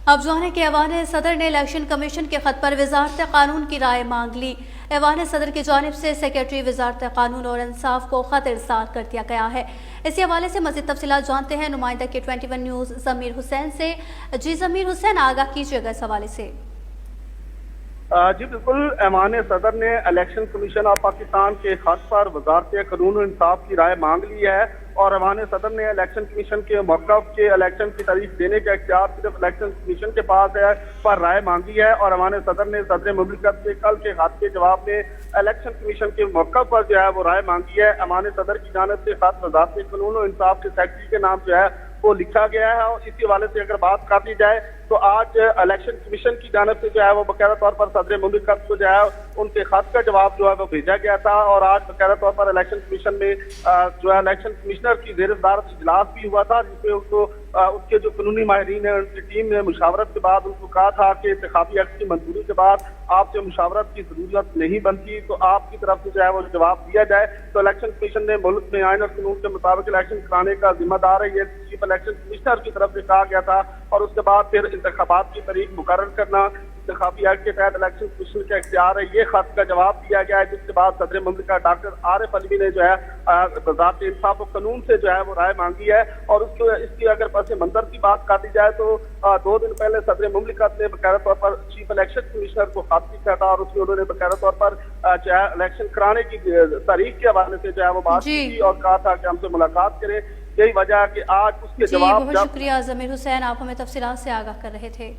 अब जाने के ऐवान सदर ने इलेक्शन कमीशन के खत पर वजारत कानून की राय मांग ली। ऐवान सदर की जानिब से सेक्रेटरी वजारत कानून और इंसाफ को खत इरसाल कर दिया गया है। इसी हवाले से मज़ीद तफसीलात जानते हैं नुमाइंदा के 21 न्यूज़ ज़मीर हुसैन से। जी ज़मीर हुसैन, आगाह कीजिएगा इस हवाले से। जी बिल्कुल, ऐवान सदर ने इलेक्शन कमीशन ऑफ पाकिस्तान के खत पर वजारत कानून और इंसाफ की राय मांग ली है और ऐवान सदर ने इलेक्शन कमीशन के मौक़िफ़ के इलेक्शन की तारीख देने का इख्तियार सिर्फ इलेक्शन कमीशन के पास है पर राय मांगी है। और ऐवान सदर ने सदर मुमलिकत से कल के खत के जवाब में इलेक्शन कमीशन के मौक़िफ़ पर जो है वो राय मांगी है। ऐवान सदर की जानिब से खत वजारत कानून और इंसाफ के सेक्रेटरी के नाम जो है वो लिखा गया है। और इसी हवाले से अगर बात कर दी जाए तो आज इलेक्शन कमीशन की जानिब से जो है वो बकायदा तौर पर सदर मुमलिकत को जो है उनके खत का जवाब जो है वो भेजा गया था। और आज बकायदा तौर पर इलेक्शन कमीशन में जो है इलेक्शन कमिश्नर की ज़ेर सदारत इजलास भी हुआ था, जिसमें उनको उसके जो कानूनी माहिरीन है उनकी टीम ने मुशावरत के बाद उनको कहा था कि इंतखाबी एक्ट की मंजूरी के बाद आपसे मुशावरत की जरूरत नहीं बनती, तो आपकी तरफ से जो है वो जवाब दिया जाए। तो इलेक्शन कमीशन ने मुल्क में आइन और कानून के मुताबिक इलेक्शन कराने का जिम्मेदार है, ये चीफ इलेक्शन कमिश्नर की तरफ से कहा गया था। और उसके बाद फिर इंतखाबात की तारीख मुकर्रर करना इंतखाबी एक्ट के तहत इलेक्शन कमीशन का इख्तियार है, ये खत का जवाब दिया गया है। जिसके बाद सदर मुमलिकत डॉक्टर आरिफ अलवी ने जो है वज़ारत इंसाफ और कानून से जो है वो राय मांगी है। और इसकी अगर पस मंजर की बात कर दी जाए तो 2 दिन पहले सदर मुमलिकत ने बकायदा तौर पर चीफ इलेक्शन कमिश्नर को खत लिखा था और उसमें उन्होंने बकायदा तौर पर जो है इलेक्शन कराने की तारीख के हवाले से जो है वो बात की और कहा था कि हमसे मुलाकात करें। यही वजह है कि आज उसके जवाब। बहुत शुक्रिया ज़मीर हुसैन, आप हमें तफसीलात से आगाह कर रहे थे।